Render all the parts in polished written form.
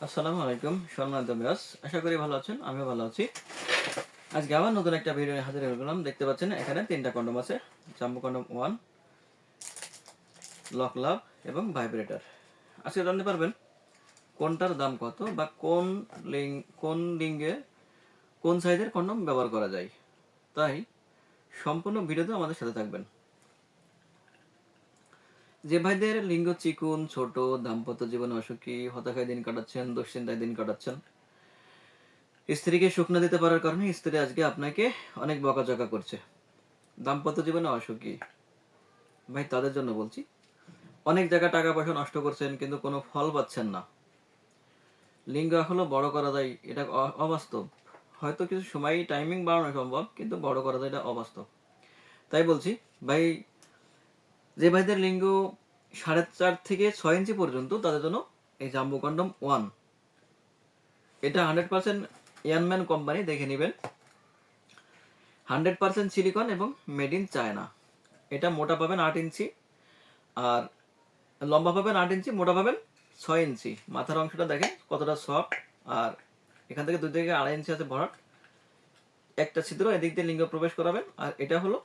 আসসালামু আলাইকুম সম্মানিত ভিউয়ার্স, আশা করি ভালো আছেন। আমিও ভালো আছি। আজকে আবার নতুন একটা ভিডিও নিয়ে হাজির হয়ে গেলাম। দেখতে পাচ্ছেন এখানে তিনটা কন্ডম আছে, জাম্বো কন্ডম 1, লক লাভ এবং ভাইব্রেটর। আজকে জানতে পারবেন কোনটার দাম কত বা কোন লিঙ্গে কোন সাইজের কন্ডম ব্যবহার করা যায়। তাই সম্পূর্ণ ভিডিওতে আমাদের সাথে থাকবেন। যে ভাইদের লিঙ্গ চিকুন, ছোট, দাম্পত্য জীবনে অসুখী, হতাশায় দিন কাটাচ্ছেন, দুশ্চিন্তায় দিন কাটাচ্ছেন, স্ত্রীকে সুখ না দিতে পারার কারণে স্ত্রী আজকে আপনাকে অনেক বকাঝকা করছে, দাম্পত্য জীবনে অসুখী ভাই, তাদের জন্য বলছি। অনেক জায়গায় টাকা পয়সা নষ্ট করছেন কিন্তু কোনো ফল পাচ্ছেন না। লিঙ্গ এখনো বড় করা যায়, এটা অবাস্তব। হয়তো কিছু সময় টাইমিং বাড়ানো সম্ভব, কিন্তু বড় করা যায় এটা অবাস্তব। তাই বলছি ভাই, যে ভাইদের লিঙ্গ 4.5 থেকে 6 ইঞ্চি পর্যন্ত, তাদের জন্য এই জাম্বো কন্ডম 1, এটা 100% ইয়ানম্যান কোম্পানি, দেখে নেবেন। 100% সিলিকন এবং মেড ইন চায়না। এটা মোটা পাবেন 8 ইঞ্চি, আর লম্বা পাবেন 8 ইঞ্চি, মোটা পাবেন 6 ইঞ্চি। মাথার অংশটা দেখেন কতটা সফট, আর এখান থেকে 2 থেকে 2.5 ইঞ্চি আছে ভরাট। একটা ছিদ্র, এদিক দিয়ে লিঙ্গ প্রবেশ করাবেন। আর এটা হলো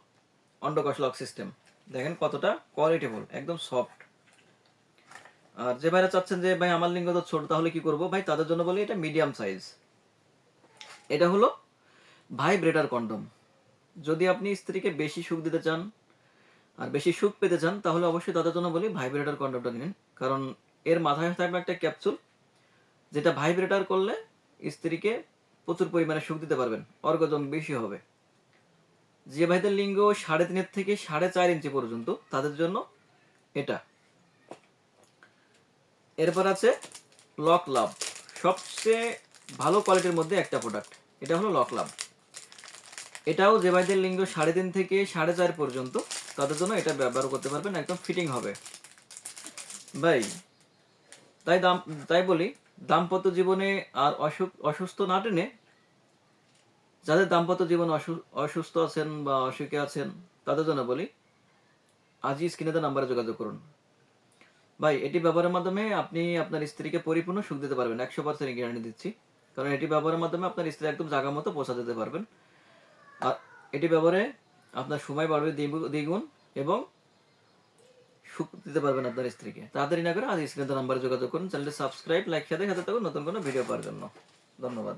অন্ডকোষ লক সিস্টেম, দেখেন কতটা কোয়ালিটিফুল, একদম সফট। আর যে ভাইরা চাচ্ছেন যে ভাই আমার লিঙ্গ তো ছোট, তাহলে কি করব ভাই, তাদের জন্য বলি এটা মিডিয়াম সাইজ। এটা হলো ভাইব্রেটর কন্ডম। যদি আপনি স্ত্রীকে বেশি সুখ দিতে চান আর বেশি সুখ পেতে চান, তাহলে অবশ্যই তাদের জন্য বলি ভাইব্রেটর কন্ডমটা নিন। কারণ এর মাথায় থাকবে একটা ক্যাপসুল, যেটা ভাইব্রেটর করলে স্ত্রীকে প্রচুর পরিমাণে সুখ দিতে পারবেন, অর্গজম বেশি হবে। যে ভাইদের লিঙ্গ 3.5 থেকে 4.5 ইঞ্চি পর্যন্ত, তাদের জন্য এটা। এরপর আছে লক লাভ, সবচেয়ে ভালো কোয়ালিটির মধ্যে একটা প্রোডাক্ট। এটা হলো লক লাভ। এটাও যে ভাইদের লিঙ্গ 3.5 থেকে 4.5 পর্যন্ত, তাদের জন্য এটা ব্যবহার করতে পারবেন, একদম ফিটিং হবে ভাই। তাই বলি, দাম্পত্য জীবনে আর অসুস্থ না টেনে, যাদের দাম্পত্য জীবনে অসুস্থ আছেন বা অসুখে আছেন, তাদের জন্য বলি আজই স্ক্রিনে দেওয়া নাম্বারে যোগাযোগ করুন ভাই। এটি ব্যবহারের মাধ্যমে আপনি আপনার স্ত্রীকে পরিপূর্ণ সুখ দিতে পারবেন, 100% গ্যারান্টি দিচ্ছি। কারণ এটি ব্যবহারের মাধ্যমে আপনার স্ত্রী একদম জায়গা মতো পৌঁছা দিতে পারবেন। আর এটি ব্যবহারে আপনার সময় বাড়বে দ্বিগুণ, এবং সুখ দিতে পারবেন আপনার স্ত্রীকে। তাড়াতাড়ি না করে আজ স্ক্রিনে দেওয়া নাম্বারে যোগাযোগ করুন। চ্যানেলটি সাবস্ক্রাইব, লাইক, সাথে সাথে থাকুন নতুন কোনো ভিডিও পাওয়ার জন্য। ধন্যবাদ।